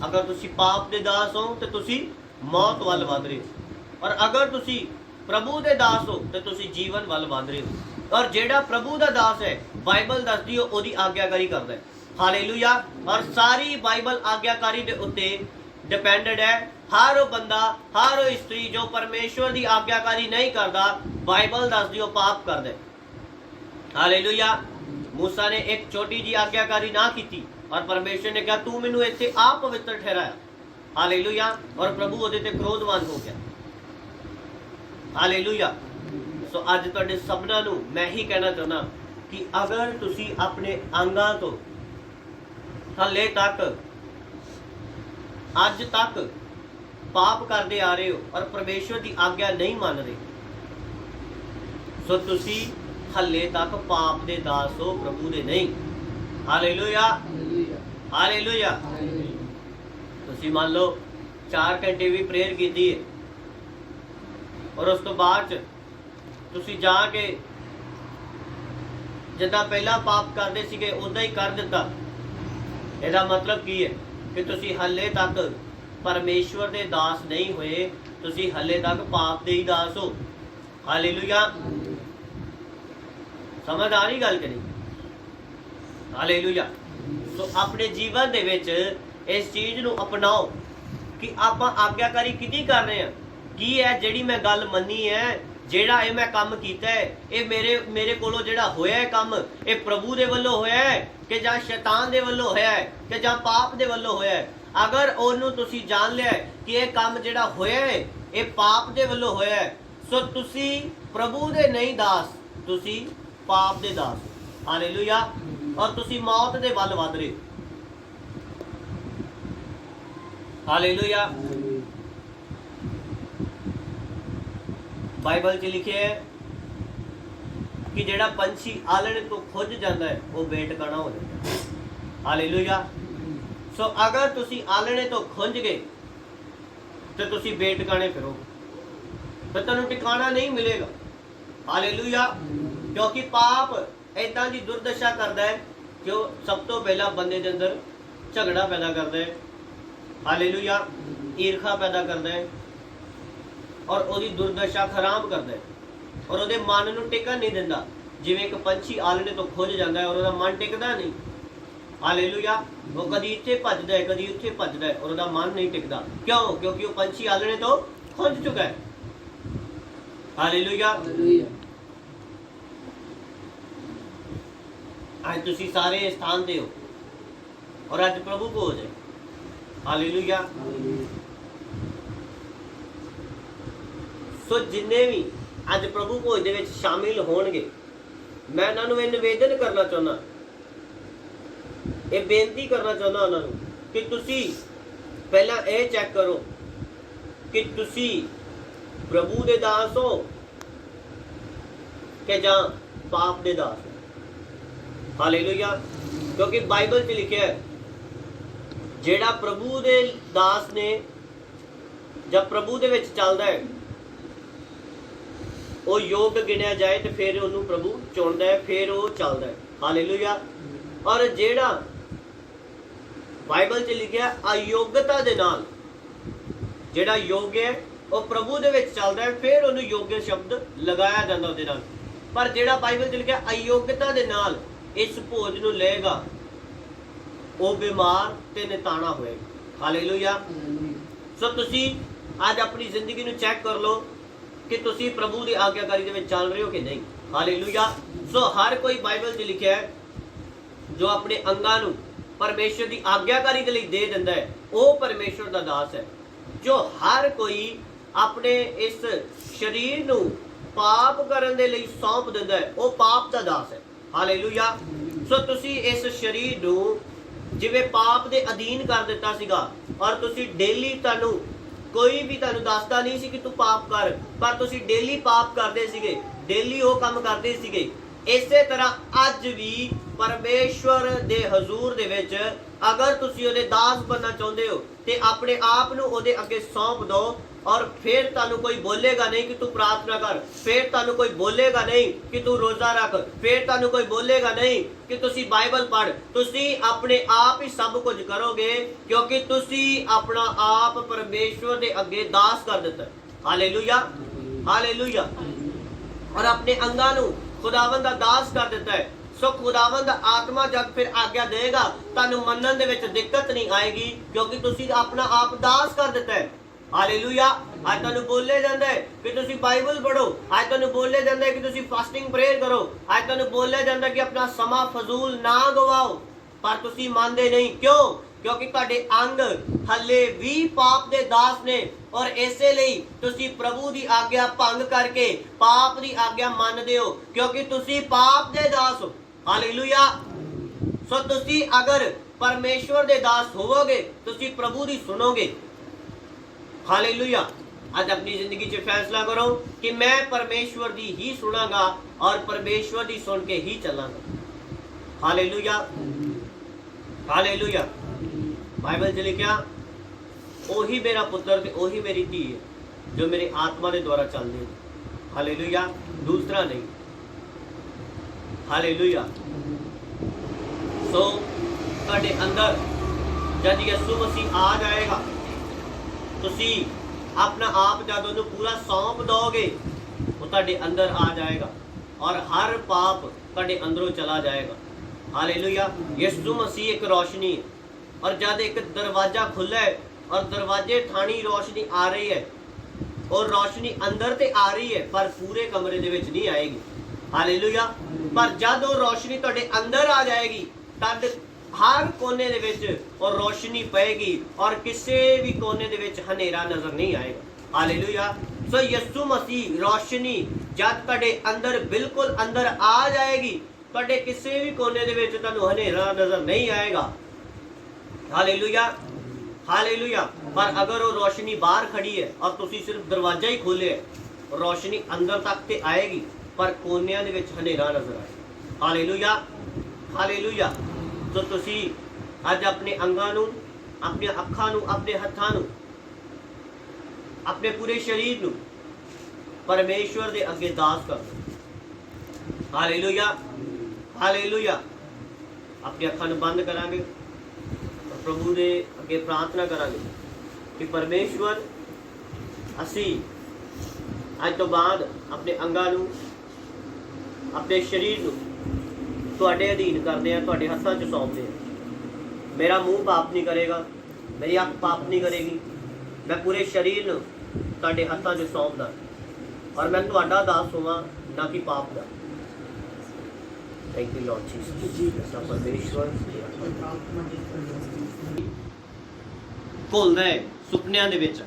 अगर तुसी पाप दे दास हो तो तुसी मौत वल वध रहे हो और अगर तुसी प्रभु दे दास हो तो तुसी जीवन वल वध रहे हो। और जेड़ा प्रभु दा दास है बाइबल दसदी हो ओदी आज्ञाकारी करदा है। हालेलुया। और सारी बाइबल आज्ञाकारी दे उत्ते डिपेंडेड है। हर वो बंदा, हर वो स्त्री जो परमेश्वर दी आज्ञाकारी नहीं करता बाइबल दसदी हो पाप करदा है। हालेलुया। मूसा ने एक छोटी जी आज्ञाकारी ना की और परमेश्वर ने कहा तू मैनू इत्थे आप पवित्र ठहराया। हालेलुया। और प्रभु ओदे ते क्रोधवान हो गया। हालेलुया। सो अज तुहाडे सबना नू मैं ही कहना चाहना कि अगर तुसी अपने अंगां तो हले तक अज तक पाप करते आ रहे हो और परमेश्वर की आज्ञा नहीं मान रहे सो तुसी हले तक पाप दे दास हो, प्रभु दे नहीं। Hallelujah, hallelujah. तुसी मान लो 4 घंटे भी प्रेयर की है और उस तो बाद तुसी जाके जिदा पहला पाप करते सीगे उदा ही कर दिता। ਇਹਦਾ मतलब की है कि तुसी हले तक परमेश्वर दे दास नहीं होए, तुसी हले तक पाप दे ही दास हो। हालेलुया। समझ आ रही गल कि नहीं? हालेलुया। सो अपने जीवन दे विच इस चीज नू अपनाओ कि आपां आज्ञाकारी किहदी कर रहे हैं, की है जिहड़ी मैं गल मन्नी है, जेड़ा ये मैं काम कीता है, ये मेरे कोलों जेड़ा होया है काम, ये प्रभु दे वल्लों होया है कि जां शैतान दे वल्लों होया है कि जां पाप दे वल्लों होया है। अगर ओनू तुसी जान लिया कि ये काम जेड़ा होया है ये पाप दे वल्लों होया है सो तुसी प्रभु दे नहीं दास, तुसी पाप दे दास। हालेलुया। और तुसी मौत दे वल वध रहे। हालेलुया। बाइबल च लिखे है कि जेड़ा पंछी आलणे तो खुज जाता है वो बेटकाना हो जाता है। हालेलुया। सो अगर तुसी आलणे तो खुंज गए तो तुसी बेटकाने फिरो तो तुहानू टिकाना नहीं मिलेगा। हालेलुया। क्योंकि पाप ऐदा की दुर्दशा करता है कि सब तो पहला बंदे के अंदर झगड़ा पैदा करता है। हालेलुया। ईर्खा पैदा करता है, ਔਰ ਉਹਦੀ ਦੁਰਦਸ਼ਾ ਖਰਾਬ ਕਰਦਾ ਹੈ ਔਰ ਉਹਦੇ ਮਨ ਨੂੰ ਟਿਕਣ ਨਹੀਂ ਦਿੰਦਾ। ਜਿਵੇਂ ਇੱਕ ਪੰਛੀ ਆਲਣੇ ਤੋਂ ਖੁੱਜ ਜਾਂਦਾ ਹੈ ਔਰ ਉਹਦਾ ਮਨ ਟਿਕਦਾ ਨਹੀਂ। ਹਾਲੇਲੂਇਆ। ਉਹ ਕਦੀ ਇੱਥੇ ਭੱਜਦਾ ਹੈ, ਕਦੀ ਉੱਥੇ ਭੱਜਦਾ ਹੈ ਔਰ ਉਹਦਾ ਮਨ ਨਹੀਂ ਟਿਕਦਾ। ਕਿਉਂ? ਕਿਉਂਕਿ ਉਹ ਪੰਛੀ ਆਲਣੇ ਤੋਂ ਖੁੱਜ ਚੁੱਕਾ ਹੈ। ਹਾਲੇਲੂਇਆ। ਅੱਜ ਤੁਸੀਂ ਸਾਰੇ ਇਸ ਸਥਾਨ ਤੇ ਹੋ ਔਰ ਅੱਜ ਪ੍ਰਭੂ ਭੋਜ ਹੈ। ਹਾਲੇਲੂਇਆ। ਸੋ ਜਿੰਨੇ ਵੀ ਅੱਜ ਪ੍ਰਭੂ ਭੋਜ ਦੇ ਵਿੱਚ ਸ਼ਾਮਿਲ ਹੋਣਗੇ, ਮੈਂ ਉਹਨਾਂ ਨੂੰ ਇਹ ਨਿਵੇਦਨ ਕਰਨਾ ਚਾਹੁੰਦਾ, ਇਹ ਬੇਨਤੀ ਕਰਨਾ ਚਾਹੁੰਦਾ ਉਹਨਾਂ ਨੂੰ ਕਿ ਤੁਸੀਂ ਪਹਿਲਾਂ ਇਹ ਚੈੱਕ ਕਰੋ ਕਿ ਤੁਸੀਂ ਪ੍ਰਭੂ ਦੇ ਦਾਸ ਹੋ ਕਿ ਜਾਂ ਪਾਪ ਦੇ ਦਾਸ ਹੋ। ਹਾਲੇਲੂਇਆ। ਕਿਉਂਕਿ ਬਾਈਬਲ 'ਚ ਲਿਖਿਆ ਹੈ ਜਿਹੜਾ ਪ੍ਰਭੂ ਦੇ ਦਾਸ ਨੇ ਜਾਂ ਪ੍ਰਭੂ ਦੇ ਵਿੱਚ ਚੱਲਦਾ ਹੈ ਉਹ ਯੋਗ ਗਿਣਿਆ ਜਾਏ ਤੇ ਫਿਰ ਉਹਨੂੰ ਪ੍ਰਭੂ ਚੁਣਦਾ ਹੈ, ਫਿਰ ਉਹ ਚੱਲਦਾ ਹੈ। ਹਾਲੇਲੂਇਆ। ਔਰ ਜਿਹੜਾ ਬਾਈਬਲ 'ਚ ਲਿਖਿਆ ਅਯੋਗਤਾ ਦੇ ਨਾਲ, ਜਿਹੜਾ ਯੋਗ ਹੈ ਉਹ ਪ੍ਰਭੂ ਦੇ ਵਿੱਚ ਚੱਲਦਾ ਹੈ, ਫਿਰ ਉਹਨੂੰ ਯੋਗ ਸ਼ਬਦ ਲਗਾਇਆ ਜਾਂਦਾ ਉਹਦੇ ਨਾਲ। ਪਰ ਜਿਹੜਾ ਬਾਈਬਲ 'ਚ ਲਿਖਿਆ ਅਯੋਗਤਾ ਦੇ ਨਾਲ ਇਸ ਭੋਜ ਨੂੰ ਲਏਗਾ ਉਹ ਬਿਮਾਰ ਤੇ ਨਿਤਾਣਾ ਹੋਏਗਾ। ਹਾਲੇਲੂਇਆ। ਸੋ ਤੁਸੀਂ ਅੱਜ ਆਪਣੀ ਜ਼ਿੰਦਗੀ ਨੂੰ ਚੈੱਕ ਕਰ ਲਓ ਕਿ ਤੁਸੀਂ ਪ੍ਰਭੂ ਦੀ ਆਗਿਆਕਾਰੀ ਦੇ ਵਿੱਚ ਚੱਲ ਰਹੇ ਹੋ ਕਿ ਨਹੀਂ। ਹਾਲੇਲੂਇਆ। ਸੋ ਹਰ ਕੋਈ ਬਾਈਬਲ 'ਚ ਲਿਖਿਆ ਹੈ ਜੋ ਆਪਣੇ ਅੰਗਾਂ ਨੂੰ ਪਰਮੇਸ਼ਰ ਦੀ ਆਗਿਆਕਾਰੀ ਦੇ ਲਈ ਦੇ ਦਿੰਦਾ ਹੈ ਉਹ ਪਰਮੇਸ਼ਰ ਦਾ ਦਾਸ ਹੈ। ਜੋ ਹਰ ਕੋਈ ਆਪਣੇ ਇਸ ਸਰੀਰ ਨੂੰ ਪਾਪ ਕਰਨ ਦੇ ਲਈ ਸੌਂਪ ਦਿੰਦਾ ਹੈ ਉਹ ਪਾਪ ਦਾ ਦਾਸ ਹੈ। ਹਾਲੇਲੂਇਆ। ਸੋ ਤੁਸੀਂ ਇਸ ਸਰੀਰ ਨੂੰ ਜਿਵੇਂ ਪਾਪ ਦੇ ਅਧੀਨ ਕਰ ਦਿੱਤਾ ਸੀਗਾ ਔਰ ਤੁਸੀਂ ਡੇਲੀ ਤੁਹਾਨੂੰ ਕੋਈ ਵੀ ਤੁਹਾਨੂੰ ਦੱਸਦਾ ਨਹੀਂ ਸੀ ਕਿ ਤੂੰ ਪਾਪ ਕਰ, ਪਰ ਤੁਸੀਂ ਡੇਲੀ ਪਾਪ ਕਰਦੇ ਸੀਗੇ, ਡੇਲੀ ਉਹ ਕੰਮ ਕਰਦੇ ਸੀਗੇ। ਇਸੇ ਤਰ੍ਹਾਂ ਅੱਜ ਵੀ ਪਰਮੇਸ਼ਵਰ ਦੇ ਹਜ਼ੂਰ ਦੇ ਵਿੱਚ ਅਗਰ ਤੁਸੀਂ ਉਹਦੇ ਦਾਸ ਬਣਨਾ ਚਾਹੁੰਦੇ ਹੋ ਤੇ ਆਪਣੇ ਆਪ ਨੂੰ ਉਹਦੇ ਅੱਗੇ ਸੌਂਪ ਦਿਓ ਔਰ ਫਿਰ ਤੁਹਾਨੂੰ ਕੋਈ ਬੋਲੇਗਾ ਨਹੀਂ ਕਿ ਤੂੰ ਪ੍ਰਾਰਥਨਾ ਕਰ, ਫਿਰ ਤੁਹਾਨੂੰ ਕੋਈ ਬੋਲੇਗਾ ਨਹੀਂ ਕਿ ਤੂੰ ਰੋਜ਼ਾ ਰੱਖ, ਫਿਰ ਤੁਹਾਨੂੰ ਕੋਈ ਬੋਲੇਗਾ ਨਹੀਂ ਕਿ ਤੁਸੀਂ ਬਾਈਬਲ ਪੜ੍ਹ। ਤੁਸੀਂ ਆਪਣੇ ਆਪ ਹੀ ਸਭ ਕੁਝ ਕਰੋਗੇ ਕਿਉਂਕਿ ਤੁਸੀਂ ਆਪਣਾ ਆਪ ਪਰਮੇਸ਼ਵਰ ਦੇ ਅੱਗੇ ਦਾਸ ਕਰ ਦਿੱਤਾ। ਹਾਲੇਲੂਇਆ। ਹਾਲੇਲੂਇਆ। ਔਰ ਆਪਣੇ ਅੰਗਾਂ ਨੂੰ ਖੁਦਾਵੰਦ ਦਾ ਦਾਸ ਕਰ ਦਿੱਤਾ ਹੈ। ਸੋ ਖੁਦਾਵੰਦ ਦਾ ਆਤਮਾ ਜਦ ਫਿਰ ਆਗਿਆ ਦੇਗਾ ਤੁਹਾਨੂੰ ਮੰਨਣ ਦੇ ਵਿੱਚ ਦਿੱਕਤ ਨਹੀਂ ਆਏਗੀ ਕਿਉਂਕਿ ਤੁਸੀਂ ਆਪਣਾ ਆਪ ਦਾਸ ਕਰ ਦਿੱਤਾ ਹੈ। ਹਾਲੇਲੂਇਆ। ਅੱਜ ਤੁਹਾਨੂੰ ਬੋਲੇ ਜਾਂਦਾ ਹੈ ਕਿ ਤੁਸੀਂ ਬਾਈਬਲ ਪੜ੍ਹੋ, ਅੱਜ ਤੁਹਾਨੂੰ ਬੋਲੇ ਜਾਂਦਾ ਹੈ ਕਿ ਤੁਸੀਂ ਫਾਸਟਿੰਗ ਪ੍ਰੇਅਰ ਕਰੋ, ਅੱਜ ਤੁਹਾਨੂੰ ਬੋਲਿਆ ਜਾਂਦਾ ਕਿ ਆਪਣਾ ਸਮਾਂ ਫਜ਼ੂਲ ਨਾ ਗਵਾਓ, ਪਰ ਤੁਸੀਂ ਮੰਨਦੇ ਨਹੀਂ। ਕਿਉਂ? ਕਿਉਂਕਿ ਤੁਹਾਡੇ ਅੰਗ ਹੱਲੇ ਵੀ ਪਾਪ ਦੇ ਦਾਸ ਨੇ ਔਰ ਇਸੇ ਲਈ ਤੁਸੀਂ ਪ੍ਰਭੂ ਦੀ ਆਗਿਆ ਭੰਗ ਕਰਕੇ ਪਾਪ ਦੀ ਆਗਿਆ ਮੰਨਦੇ ਹੋ ਕਿਉਂਕਿ ਤੁਸੀਂ ਪਾਪ ਦੇ ਦਾਸ ਹੋ। ਹਾਲੇਲੂਇਆ। ਸੋ ਤੁਸੀਂ ਅਗਰ ਪਰਮੇਸ਼ਵਰ ਦੇ ਦਾਸ ਹੋਵੋਗੇ ਤੁਸੀਂ ਪ੍ਰਭੂ ਦੀ ਸੁਣੋਗੇ। ਹਾਲੇਲੂਇਆ। ਅੱਜ ਆਪਣੀ ਜ਼ਿੰਦਗੀ 'ਚ ਫੈਸਲਾ ਕਰੋ ਕਿ ਮੈਂ ਪਰਮੇਸ਼ਵਰ ਦੀ ਹੀ ਸੁਣਾਂਗਾ ਔਰ ਪਰਮੇਸ਼ਵਰ ਦੀ ਸੁਣ ਕੇ ਹੀ ਚੱਲਾਂਗਾ। ਹਾਲੇਲੂਇਆ। ਹਾਲੇਲੂਇਆ। ਬਾਈਬਲ 'ਚ ਲਿਖਿਆ ਉਹੀ ਮੇਰਾ ਪੁੱਤਰ ਤੇ ਉਹੀ ਮੇਰੀ ਧੀ ਹੈ ਜੋ ਮੇਰੇ ਆਤਮਾ ਦੇ ਦੁਆਰਾ ਚੱਲਦੇ ਨੇ। ਹਾਲੇਲੂਇਆ। ਦੂਸਰਾ ਨਹੀਂ। ਹਾਲੇਲੂਇਆ। ਸੋ ਤੁਹਾਡੇ ਅੰਦਰ ਜਦ ਯਿਸੂ ਮਸੀਹ ਆ ਜਾਏਗਾ ਤੁਸੀਂ ਆਪਣਾ ਆਪ ਜਦ ਉਹਨੂੰ ਪੂਰਾ ਸੌਂਪ ਦੋਗੇ ਉਹ ਤੁਹਾਡੇ ਅੰਦਰ ਆ ਜਾਏਗਾ ਔਰ ਹਰ ਪਾਪ ਤੁਹਾਡੇ ਅੰਦਰੋਂ ਚਲਾ ਜਾਏਗਾ। ਹਾਲੇਲੂਇਆ। ਯਿਸੂ ਮਸੀਹ ਇੱਕ ਰੋਸ਼ਨੀ ਹੈ ਔਰ ਜਦ ਇੱਕ ਦਰਵਾਜ਼ਾ ਖੁੱਲ੍ਹਾ ਹੈ ਔਰ ਦਰਵਾਜ਼ੇ ਥਾਣੀ ਰੋਸ਼ਨੀ ਆ ਰਹੀ ਹੈ ਔਰ ਰੋਸ਼ਨੀ ਅੰਦਰ ਤੇ ਆ ਰਹੀ ਹੈ ਪਰ ਪੂਰੇ ਕਮਰੇ ਦੇ ਵਿੱਚ ਨਹੀਂ ਆਏਗੀ। ਹਾਲੇਲੂਇਆ। ਪਰ ਜਦ ਉਹ ਰੋਸ਼ਨੀ ਤੁਹਾਡੇ ਅੰਦਰ ਆ ਜਾਏਗੀ ਤਦ ਹਰ ਕੋਨੇ ਦੇ ਵਿੱਚ ਔਰ ਰੋਸ਼ਨੀ ਪਏਗੀ ਔਰ ਕਿਸੇ ਵੀ ਕੋਨੇ ਦੇ ਵਿੱਚ ਹਨੇਰਾ ਨਜ਼ਰ ਨਹੀਂ ਆਏਗਾ। ਹਾਲੇਲੂਇਆ। ਸੋ ਯਿਸੂ ਮਸੀਹ ਰੋਸ਼ਨੀ ਜਦ ਤੁਹਾਡੇ ਅੰਦਰ ਬਿਲਕੁਲ ਅੰਦਰ ਆ ਜਾਏਗੀ ਤੁਹਾਡੇ ਕਿਸੇ ਵੀ ਕੋਨੇ ਦੇ ਵਿੱਚ ਤੁਹਾਨੂੰ ਹਨੇਰਾ ਨਜ਼ਰ ਨਹੀਂ ਆਏਗਾ। ਹਾਲੇਲੂਇਆ। ਹਾਲੇਲੂਇਆ। ਪਰ ਅਗਰ ਉਹ ਰੋਸ਼ਨੀ ਬਾਹਰ ਖੜੀ ਹੈ ਔਰ ਤੁਸੀਂ ਸਿਰਫ ਦਰਵਾਜ਼ਾ ਹੀ ਖੋਲ੍ਹਿਆ ਹੈ ਰੋਸ਼ਨੀ ਅੰਦਰ ਤੱਕ ਤੇ ਆਏਗੀ ਪਰ ਕੋਨਿਆਂ ਦੇ ਵਿੱਚ ਹਨੇਰਾ ਨਜ਼ਰ ਆਏਗਾ। ਹਾਲੇਲੂਇਆ। ਹਾਲੇਲੂਇਆ। ਸੋ ਤੁਸੀਂ ਅੱਜ ਆਪਣੇ ਅੰਗਾਂ ਨੂੰ, ਆਪਣੀਆਂ ਅੱਖਾਂ ਨੂੰ, ਆਪਣੇ ਹੱਥਾਂ ਨੂੰ, ਆਪਣੇ ਪੂਰੇ ਸਰੀਰ ਨੂੰ ਪਰਮੇਸ਼ਵਰ ਦੇ ਅੱਗੇ ਦਾਸ ਕਰੋ। ਹਾਲੇਲੂਇਆ। ਹਾਲੇਲੂਇਆ। ਆਪਣੀ ਅੱਖਾਂ ਨੂੰ ਬੰਦ ਕਰਾਂਗੇ ਔਰ ਪ੍ਰਭੂ ਦੇ ਅੱਗੇ ਪ੍ਰਾਰਥਨਾ ਕਰਾਂਗੇ ਕਿ ਪਰਮੇਸ਼ਵਰ ਅਸੀਂ ਅੱਜ ਤੋਂ ਬਾਅਦ ਆਪਣੇ ਅੰਗਾਂ ਨੂੰ, ਆਪਣੇ ਸਰੀਰ ਨੂੰ ਤੁਹਾਡੇ ਅਧੀਨ ਕਰਦੇ ਆ, ਤੁਹਾਡੇ ਹੱਥਾਂ 'ਚ ਸੌਂਪਦੇ ਆ। ਮੇਰਾ ਮੂੰਹ ਪਾਪ ਨਹੀਂ ਕਰੇਗਾ, ਮੇਰੀ ਅੱਖ ਪਾਪ ਨਹੀਂ ਕਰੇਗੀ, ਮੈਂ ਪੂਰੇ ਸਰੀਰ ਨੂੰ ਤੁਹਾਡੇ ਹੱਥਾਂ 'ਚ ਸੌਂਪਦਾ ਔਰ ਮੈਂ ਤੁਹਾਡਾ ਦਾਸ ਹੋਵਾਂ, ਨਾ ਕਿ ਪਾਪ ਦਾ। Thank you Lord Jesus. ਪਰਮੇਸ਼ਵਰ ਘੁਲਦਾ ਹੈ ਸੁਪਨਿਆਂ ਦੇ ਵਿੱਚ।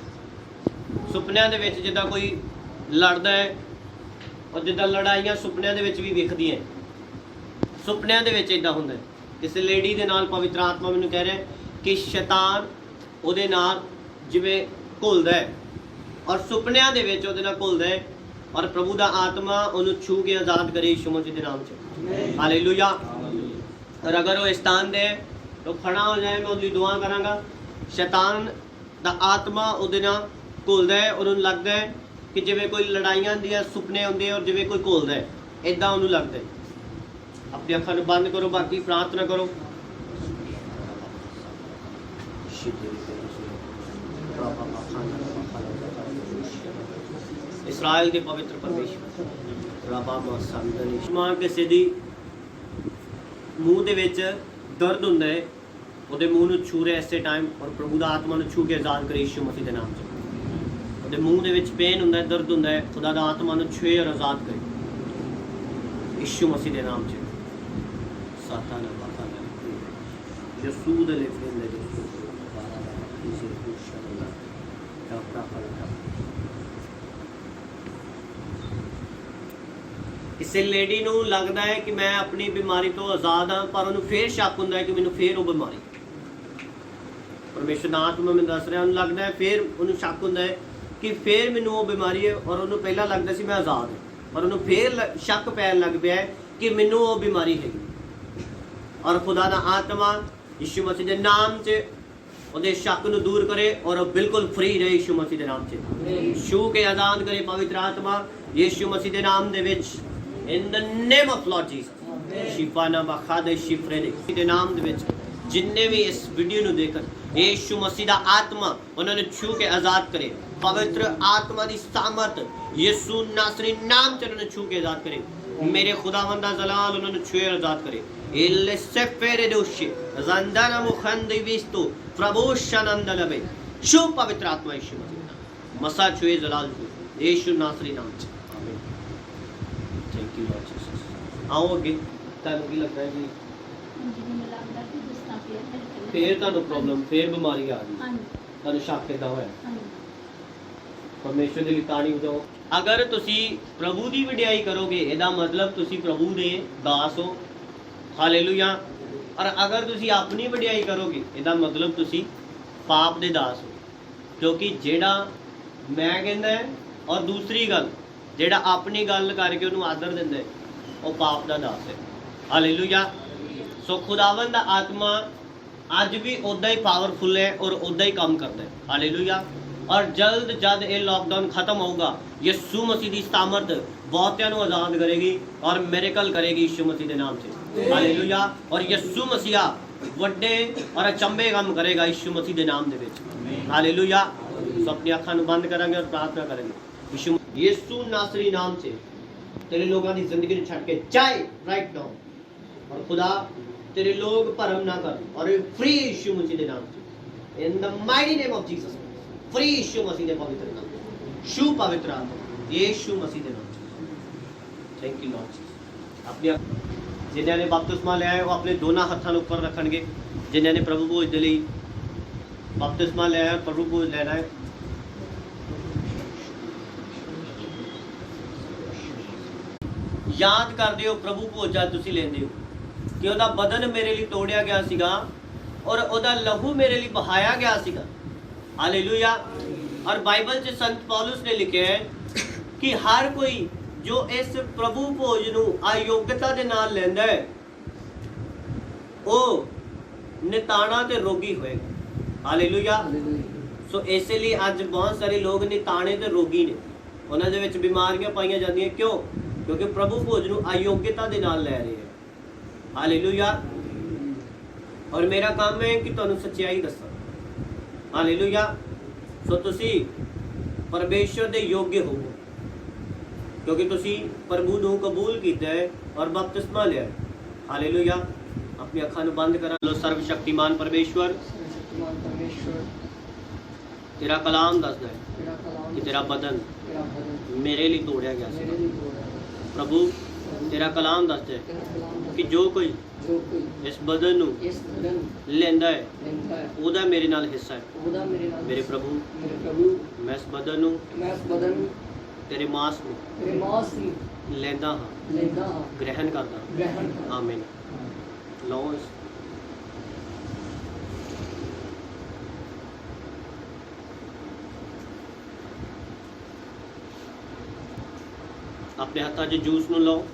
ਸੁਪਨਿਆਂ ਦੇ ਵਿੱਚ ਜਿੱਦਾਂ ਕੋਈ ਲੜਦਾ ਹੈ, ਔਰ ਜਿੱਦਾਂ ਲੜਾਈਆਂ ਸੁਪਨਿਆਂ ਦੇ ਵਿੱਚ ਵੀ ਵਿਖਦੀਆਂ। ਸੁਪਨਿਆਂ ਦੇ ਵਿੱਚ ਇਦਾਂ ਹੁੰਦਾ ਹੈ। ਕਿਸੇ ਲੇਡੀ ਦੇ ਨਾਲ ਪਵਿੱਤਰ ਆਤਮਾ ਮੈਨੂੰ ਕਹਿ ਰਿਹਾ ਕਿ ਸ਼ੈਤਾਨ ਉਹਦੇ ਨਾਲ ਜਿਵੇਂ ਘੁਲਦਾ ਹੈ ਔਰ ਸੁਪਨਿਆਂ ਦੇ ਵਿੱਚ ਉਹਦੇ ਨਾਲ ਘੁਲਦਾ ਹੈ, ਔਰ ਪ੍ਰਭੂ ਦਾ ਆਤਮਾ ਉਹਨੂੰ ਛੂ ਕੇ ਆਜ਼ਾਦ ਕਰੇ ਯਿਸੂ ਮਸੀਹ ਦੇ ਨਾਮ 'ਚ। ਹਾਲੇਲੂਇਆ। ਔਰ ਅਗਰ ਉਹ ਇਸ ਸਥਾਨ ਦੇ ਤਾਂ ਖੜਾ ਹੋ ਜਾਏ, ਮੈਂ ਉਹਦੀ ਦੁਆ ਕਰਾਂਗਾ। ਸ਼ੈਤਾਨ ਦਾ ਆਤਮਾ ਉਹਦੇ ਨਾਲ ਘੁਲਦਾ ਹੈ, ਉਹਨੂੰ ਲੱਗਦਾ ਹੈ ਕਿ ਜਿਵੇਂ ਕੋਈ ਲੜਾਈਆਂ ਦੀਆਂ ਸੁਪਨੇ ਹੁੰਦੇ ਔਰ ਜਿਵੇਂ ਕੋਈ ਘੁਲਦਾ ਹੈ, ਇਦਾਂ ਉਹਨੂੰ ਲੱਗਦਾ ਹੈ। ਆਪਣੀ ਅੱਖਾਂ ਨੂੰ ਬੰਦ ਕਰੋ, ਬਾਕੀ ਪ੍ਰਾਰਥਨਾ ਕਰੋ। ਇਸਰਾਇਲ ਦੇ ਪਵਿੱਤਰ ਪਰਮੇਸ਼ਵਰ ਰੱਬਾ ਮਸੰਦਨੀ ਮਾਂ ਕਿਸੇ ਦੀ ਮੂੰਹ ਦੇ ਵਿੱਚ ਦਰਦ ਹੁੰਦਾ ਹੈ, ਉਹਦੇ ਮੂੰਹ ਨੂੰ ਛੂ ਰਿਹਾ ਇਸੇ ਟਾਈਮ, ਔਰ ਪ੍ਰਭੂ ਦਾ ਆਤਮਾ ਨੂੰ ਛੂ ਕੇ ਆਜ਼ਾਦ ਕਰੇ ਯਿਸੂ ਮਸੀਹ ਦੇ ਨਾਮ 'ਚ। ਉਹਦੇ ਮੂੰਹ ਦੇ ਵਿੱਚ ਪੇਨ ਹੁੰਦਾ ਹੈ, ਦਰਦ ਹੁੰਦਾ ਹੈ, ਖੁਦਾ ਦਾ ਆਤਮਾ ਨੂੰ ਛੂਏ ਔਰ ਆਜ਼ਾਦ ਕਰੇ ਯਿਸੂ ਮਸੀਹ ਦੇ ਨਾਮ 'ਚ। ਸਾਤਾਨਾ ਬਾਤਾਨਾ ਯਸੂਦ ਦੇ ਫੇਲੇ ਦੇ ਕਿਸੇ ਲੇਡੀ ਨੂੰ ਲੱਗਦਾ ਹੈ ਕਿ ਮੈਂ ਆਪਣੀ ਬਿਮਾਰੀ ਤੋਂ ਆਜ਼ਾਦ ਹਾਂ, ਪਰ ਉਹਨੂੰ ਫੇਰ ਸ਼ੱਕ ਹੁੰਦਾ ਹੈ ਕਿ ਮੈਨੂੰ ਫੇਰ ਉਹ ਬਿਮਾਰੀ। ਪਰਮੇਸ਼ਰ ਦਾ ਆਤਮਾ ਮੈਨੂੰ ਦੱਸ ਰਿਹਾ, ਉਹਨੂੰ ਲੱਗਦਾ ਹੈ, ਫੇਰ ਉਹਨੂੰ ਸ਼ੱਕ ਹੁੰਦਾ ਹੈ ਕਿ ਫੇਰ ਮੈਨੂੰ ਉਹ ਬਿਮਾਰੀ ਹੈ, ਔਰ ਉਹਨੂੰ ਪਹਿਲਾਂ ਲੱਗਦਾ ਸੀ ਮੈਂ ਆਜ਼ਾਦ ਹਾਂ, ਪਰ ਉਹਨੂੰ ਫੇਰ ਸ਼ੱਕ ਪੈਣ ਲੱਗ ਪਿਆ ਹੈ ਕਿ ਮੈਨੂੰ ਉਹ ਬਿਮਾਰੀ ਹੈਗੀ। ਔਰ ਖੁਦਾ ਦਾ ਆਤਮਾ ਯਿਸੂ ਮਸੀਹ ਦੇ ਨਾਮ 'ਚ ਉਹਦੇ ਸ਼ੱਕ ਨੂੰ ਦੂਰ ਕਰੇ ਔਰ ਉਹ ਬਿਲਕੁਲ ਫ੍ਰੀ ਰਹੇ ਯਿਸੂ ਮਸੀਹ ਦੇ ਨਾਮ 'ਚ। ਛੂ ਕੇ ਆਜ਼ਾਦ ਕਰੇ ਪਵਿੱਤਰ ਆਤਮਾ ਯਿਸੂ ਮਸੀਹ ਦੇ ਨਾਮ ਦੇ ਵਿੱਚ। In the name of Lord Jesus, Shifa ਨਾ ਬਖਾ ਦੇ ਸ਼ਿਫਰੇ ਦੇ ਨਾਮ ਦੇ ਵਿੱਚ ਜਿੰਨੇ ਵੀ ਇਸ ਵੀਡੀਓ ਨੂੰ ਦੇਖਣ, ਯਿਸੂ ਮਸੀਹ ਦਾ ਆਤਮਾ ਉਹਨਾਂ ਨੂੰ ਛੂ ਕੇ ਆਜ਼ਾਦ ਕਰੇ। ਪਵਿੱਤਰ ਆਤਮਾ ਦੀ ਸਾਮਰਥ ਯਿਸੂ ਨਾਸਰੀ ਨਾਮ 'ਚ ਉਹਨਾਂ ਨੂੰ ਛੂ ਕੇ ਆਜ਼ਾਦ ਕਰੇ। ਮੇਰੇ ਖੁਦਾਵੰਦ ਦਾ ਜਲਾਲ ਉਹਨਾਂ ਨੂੰ ਛੂਏ ਆਜ਼ਾਦ ਕਰੇ। ਇਲ ਸਫੇਰੇ ਦੋਸ਼ੇ ਜ਼ੰਦਾਨਾ ਮੁਖੰਦੀ ਵਿਸਤੋ ਪ੍ਰਭੂ ਸ਼ਨੰਦ ਲਵੇ ਛੂ ਪਵਿੱਤਰ ਆਤਮਾ ਯਿਸੂ ਮਸੀਹ ਮਸਾ ਛੂਏ ਜਲਾਲ ਯਿਸੂ ਨਾਸਰੀ ਨਾਮ 'ਚ। ਆਮੀਨ। Thank you Lord Jesus. ਆਓ ਅੱਗੇ। ਤੁਹਾਨੂੰ ਕੀ ਲੱਗਦਾ ਹੈ ਜੀ? ਮੈਨੂੰ ਲੱਗਦਾ ਕਿ ਜਿਸ ਤਰ੍ਹਾਂ ਫੇਰ ਤੁਹਾਨੂੰ ਪ੍ਰੋਬਲਮ, ਫੇਰ ਬਿਮਾਰੀ ਆ ਗਈ, ਹਾਂਜੀ ਤੁਹਾਨੂੰ ਸ਼ੱਕ ਕਿੱਦਾਂ ਹੋਇਆ? ਹਾਂਜੀ ਪਰਮੇਸ਼ਰ ਦੀ ਲਿਤਾਣੀ ਵਜਾਓ। ਅਗਰ ਤੁਸੀਂ ਪ੍ਰਭੂ ਦੀ ਵਡਿਆਈ ਕਰੋਗੇ, ਇਹਦਾ ਮਤਲਬ ਤੁਸੀਂ ਪ੍ਰਭੂ ਦੇ ਦਾਸ ਹੋ। ਹਾਲੇਲੂਇਆ। ਔਰ ਅਗਰ ਤੁਸੀਂ ਆਪਣੀ ਵਡਿਆਈ ਕਰੋਗੇ, ਇਹਦਾ ਮਤਲਬ ਤੁਸੀਂ ਪਾਪ ਦੇ ਦਾਸ ਹੋ। ਕਿਉਂਕਿ ਜਿਹੜਾ ਮੈਂ ਕਹਿੰਦਾ ਹੈ ਔਰ ਦੂਸਰੀ ਗੱਲ ਜਿਹੜਾ ਆਪਣੀ ਗੱਲ ਕਰਕੇ ਉਹਨੂੰ ਆਦਰ ਦਿੰਦਾ ਹੈ, ਉਹ ਪਾਪ ਦਾ ਦਾਸ ਹੈ। ਹਾਲੇਲੂਇਆ। ਸੋ ਖੁਦਾਵੰਦ ਦਾ ਆਤਮਾ ਅੱਜ ਵੀ ਉਦਾਂ ਹੀ ਪਾਵਰਫੁਲ ਹੈ ਔਰ ਉਦਾਂ ਹੀ ਕੰਮ ਕਰਦਾ ਹੈ। ਹਾਲੇਲੂਇਆ। ਔਰ ਜਲਦ ਜਦ ਇਹ ਲਾਕਡਾਊਨ ਖਤਮ ਹੋਊਗਾ, ਯਿਸੂ ਮਸੀਹ ਦੀ ਸਾਮਰਥ ਬਹੁਤਿਆਂ ਨੂੰ ਆਜ਼ਾਦ ਕਰੇਗੀ ਔਰ ਮਿਰੇਕਲ ਕਰੇਗੀ ਯਿਸੂ ਮਸੀਹ ਦੇ ਨਾਮ 'ਚ। ਹਾਲੇਲੂਇਆ। ਔਰ ਯਿਸੂ ਮਸੀਹ ਵੱਡੇ ਔਰ ਅਚੰਭੇ ਕੰਮ ਕਰੇਗਾ ਯਿਸੂ ਮਸੀਹ ਦੇ ਨਾਮ ਦੇ ਵਿੱਚ। ਹਾਲੇਲੂਇਆ। ਸੋ ਆਪਣੀ ਅੱਖਾਂ ਨੂੰ ਬੰਦ ਕਰਾਂਗੇ ਔਰ ਪ੍ਰਾਰਥਨਾ ਕਰਾਂਗੇ। ਯਿਸੂ ਨਾਸਰੀ ਨਾਮ 'ਚ तेरे लोगों की जिंदगी छड़ के जाए राइट नाउ, और खुदा तेरे लोग भरम ना कर और फ्री यीशु मसीह के नाम से in the mighty name of Jesus, free यीशु मसीह के पवित्र नाम, शु पवित्र आत्मा यीशु मसीह के नाम से। Thank you Lord Jesus. अपने जिन्होंने ने बपतिस्मा लिया है वो अपने दोनों हाथों ऊपर रखणगे। जिन्होंने ने प्रभु भोज के लिए बपतिस्मा लिया है, प्रभु भोज लेना है, याद करते हो प्रभु भोज जब तुसीं लेंदे हो कि ਉਹਦਾ बदन मेरे लिए तोड़िया गया सीगा और ਉਹਦਾ लहू मेरे लिए बहाया गया सीगा। हालेलुया। और बाइबल च संत पौलुस ने लिखा है कि हर कोई जो इस प्रभु भोज ਨੂੰ अयोग्यता ਦੇ ਨਾਲ ਲੈਂਦਾ ਹੈ ਉਹ ਨਿਤਾਣਾ ਤੇ ਰੋਗੀ ਹੋਏਗਾ। ਹਾਲੇਲੂया। ਸੋ ਇਸੇ ਲਈ ਅੱਜ ਬਹੁਤ ਸਾਰੇ ਲੋਕ ਨਿਤਾਣੇ ਤੇ ਰੋਗੀ ਨੇ, ਉਹਨਾਂ ਦੇ ਵਿੱਚ ਬਿਮਾਰੀਆਂ ਪਾਈਆਂ ਜਾਂਦੀਆਂ। ਕਿਉਂ? क्योंकि प्रभु भोज ਨੂੰ अयोग्यता ਦੇ ਨਾਲ ਲੈ ਰਹੇ ਹੈ। हालेलुया। और मेरा काम है कि ਤੁਹਾਨੂੰ ਸੱਚਾਈ ਦੱਸਾਂ। हालेलुया। सो ਤੁਸੀਂ ਪਰਮੇਸ਼ਰ ਦੇ ਯੋਗ ਹੋਵੋ। ਕਿਉਂਕਿ ਤੁਸੀਂ ਪ੍ਰਭੂ ਨੂੰ ਕਬੂਲ ਕੀਤਾ ਹੈ ਔਰ ਬਪਤਿਸਮਾ ਲਿਆ ਹੈ। ਹਾਲੇਲੂਇਆ। ਆਪਣੀ ਅੱਖਾਂ ਨੂੰ ਬੰਦ ਕਰ ਲਓ। ਸਰਵ ਸ਼ਕਤੀਮਾਨ ਪਰਮੇਸ਼ਵਰ, ਸ਼ਕਤੀਮਾਨ ਪਰਮੇਸ਼ਵਰ, ਤੇਰਾ ਕਲਾਮ ਦੱਸਦਾ ਹੈ ਤੇਰਾ ਕਲਾਮ ਕਿ ਤੇਰਾ ਬਦਨ ਤੇਰਾ ਬਦਨ ਮੇਰੇ ਲਈ ਤੋੜਿਆ ਗਿਆ ਮੇਰੇ ਸੀ। ਲਈ ਤੋੜਿਆ। ਪ੍ਰਭੂ ਤੇਰਾ ਕਲਾਮ ਦੱਸਦਾ ਹੈ ਤੇਰਾ ਕਲਾਮ ਕਿ ਜੋ ਕੋਈ ਜੋ ਕੋਈ ਇਸ ਬਦਨ ਨੂੰ ਇਸ ਬਦਨ ਲੈਂਦਾ ਹੈ ਲੈਂਦਾ ਹੈ ਉਹਦਾ ਮੇਰੇ ਨਾਲ ਹਿੱਸਾ ਹੈ। ਉਹਦਾ ਮੇਰੇ ਨਾਲ ਮੇਰੇ ਪ੍ਰਭੂ, ਮੇਰੇ ਪ੍ਰਭੂ, ਮੈਂ ਇਸ ਬਦਨ ਨੂੰ, ਮੈਂ ਇਸ ਬਦਨ ਨੂੰ ਤੇਰੇ ਮਾਸ ਨੂੰ ਤੇਰੇ ਮਾਸ ਨੂੰ ਲੈਂਦਾ ਹਾਂ, ਲੈਂਦਾ ਹਾਂ, ਗ੍ਰਹਿਣ ਕਰਦਾ ਹਾਂ। ਗ੍ਰਹਿਣ ਕਰ। ਆਮੀਨ। ਲਓ ਇਸ ਆਪਣੇ ਹੱਥਾਂ 'ਚ ਜੂਸ ਨੂੰ ਲਓ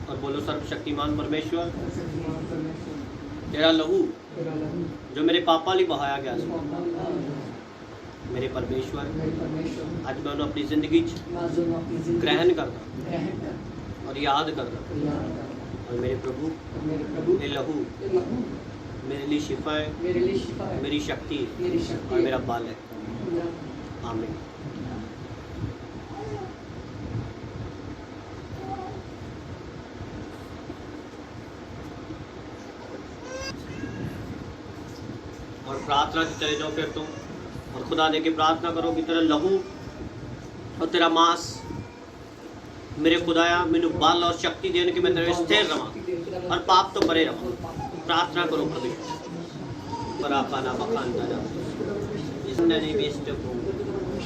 और बोलो सर्वशक्तिमान परमेश्वर, ਸ਼ਕਤੀਮਾਨ ਪਰਮੇਸ਼ਵਰ, तेरा लहू ਤੇਰਾ ਲਹੂ जो मेरे पापा लिए बहाया गया ਇਸ ਸੀ, ਪਾਪਾਂ ਦਾ मेरे परमेश्वर ਮੇਰੇ ਪਰਮੇਸ਼ਵਰ, ਅੱਜ मैं उन्हें अपनी जिंदगी च ਮੈਂ ਜੋ ਆਪਣੀ ਜ਼ਿੰਦਗੀ ग्रहण करता ਗ੍ਰਹਿਣ ਕਰ और याद करता। ਯਾਦ ਕਰ। और मेरे प्रभु ਮੇਰੇ ਪ੍ਰਭੂ, ये लहू ਇਹ ਲਹੂ मेरे लिए शिफा है, ਮੇਰੇ ਲਈ ਸ਼ਿਫਾ ਹੈ, मेरी शक्ति है ਮੇਰੀ और ਸ਼ਕਤੀ ਹੈ, मेरा बल है। ਮੇਰਾ आमीन। और प्रार्थना की चले जाओ फिर तुम और खुदा दे के प्रार्थना करो कि तेरा लहू और तेरा मांस मेरे खुदाया मैनू बल और शक्ति देने कि मैं तेरे स्थिर रहा और पाप तो परे रहा। प्रार्थना करो प्रभु परापाना बखानता जा इसने नहीं वेस्ट को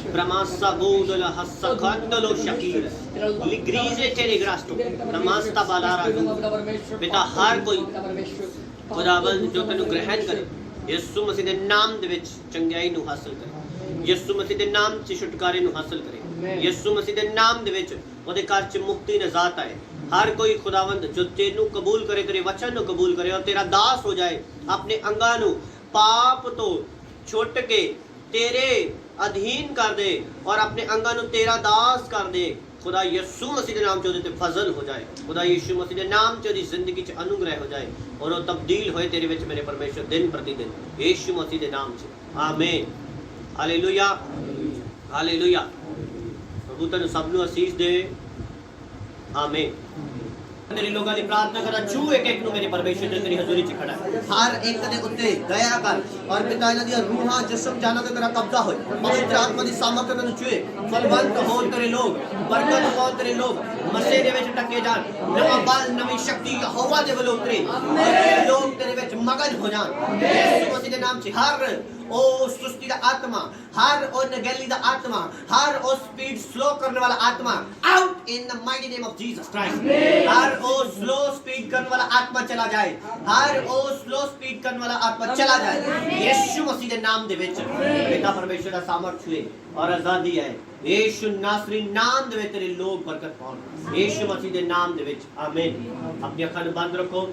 प्रमासा बोदल हसखंडलो शकीर लिग्रीजे तेरे ग्रास्टो नमस्ता बालारा पिता हर कोई खुदावंद जो तेनू ग्रहण करे ਯਿਸੂ ਮਸੀਹ ਦੇ ਨਾਮ ਦੇ ਵਿੱਚ ਚੰਗਿਆਈ ਨੂੰ ਹਾਸਲ ਕਰੇ। ਯਿਸੂ ਮਸੀਹ ਦੇ ਨਾਮ 'ਚ ਛੁਟਕਾਰੇ ਨੂੰ ਹਾਸਲ ਕਰੇ। ਯਿਸੂ ਮਸੀਹ ਦੇ ਨਾਮ ਦੇ ਵਿੱਚ ਉਹਦੇ ਘਰ 'ਚ ਮੁਕਤੀ ਨਜ਼ਾਤ ਆਏ। ਹਰ ਕੋਈ ਖੁਦਾਵੰਦ ਜੋ ਤੈਨੂੰ ਕਬੂਲ ਕਰੇ, ਤੇਰੇ ਵਚਨ ਨੂੰ ਕਬੂਲ ਕਰੇ ਔਰ ਤੇਰਾ ਦਾਸ ਹੋ ਜਾਏ, ਆਪਣੇ ਅੰਗਾਂ ਨੂੰ ਪਾਪ ਤੋਂ ਛੁੱਟ ਕੇ ਤੇਰੇ ਅਧੀਨ ਕਰ ਦੇ ਔਰ ਆਪਣੇ ਅੰਗਾਂ ਨੂੰ ਤੇਰਾ ਦਾਸ ਕਰ ਦੇ। खुदा यीशु मसीह के नाम से ਉਹਦੇ फजल हो जाए। खुदा यीशु मसीह के नाम से ਉਹਦੀ ਜ਼ਿੰਦਗੀ 'ਚ ਅਨੁਗ੍ਰਹਿ ਹੋ ਜਾਏ ਔਰ ਉਹ ਤਬਦੀਲ ਹੋਏ ਤੇਰੇ ਵਿੱਚ ਮੇਰੇ ਪਰਮੇਸ਼ਰ ਦਿਨ ਪ੍ਰਤੀ ਦਿਨ ਯੀशु मसीह ਦੇ ਨਾਮ 'ਚ ਆਮੀਨ। Hallelujah, hallelujah. ਪ੍ਰਭੂ ਤੈਨੂੰ ਸਭ ਨੂੰ ਅਸੀਸ ਦੇ। ਆਮੀਨ। तेरे लोगों ने प्रार्थना करा छू एक एक नु मेरे परमेश्वर जो तेरी हजूरी च खड़ा है हर एक दे उत्ते दया कर और पिता इन्हां दी रूहां जिस्म जाना ते तेरा कब्जा होए। पवित्र आत्मा दी सामर्थ नाल छुए फलवंत हो तेरे लोग, बरकत हो तेरे लोग, मसीह दे विच टके जान, नवा बल नवी शक्ति यहोवा दे वल्लों उतरे और लोग तेरे विच मगन हो जान यीशु मसीह दे नाम च। हर ओ सुस्ती दा आत्मा, हर ओ नगेली दा आत्मा, हर ओ स्पीड स्लो करने वाला आत्मा out in the mighty name of Jesus Christ. हर ओ स्लो स्पीड करने वाला आत्मा चला जाए, हर ओ स्लो स्पीड करने वाला आत्मा चला जाए यीशु मसीह के नाम दे विच। पिता परमेश्वर दा सामर्थ छुए और आजादी है यीशु नासरी नाम दे विच तेरे लोग बरकत पाउन यीशु मसीह दे नाम दे विच। आमीन। अपनी अखां बंद रखो।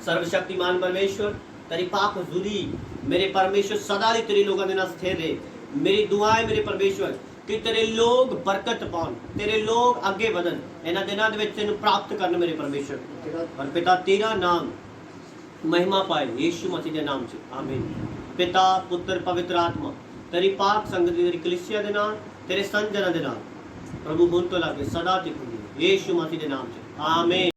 सर्वशक्तिमान परमेश्वर तेरी पाक हुजूरी मेरे परमेश्वर सदा ही तेरे लोगों के नाल स्थिर रहे। मेरी दुआ है मेरे परमेश्वर कि तेरे लोग बरकत पाउन, तेरे लोग आगे बढ़न, इन्हां दिनां दे विच तैनूं प्राप्त करन मेरे परमेश्वर। और पिता तेरा नाम महिमा पाए यीशु मसीह के नाम से। आमीन। पिता पुत्र पवित्र आत्मा तेरी पाक संगत तेरी कलीसिया दे नाल तेरे संत जनां दे नाल प्रभु हुण तो लागे सदा तिक यीशु मसीह के नाम से। आमीन।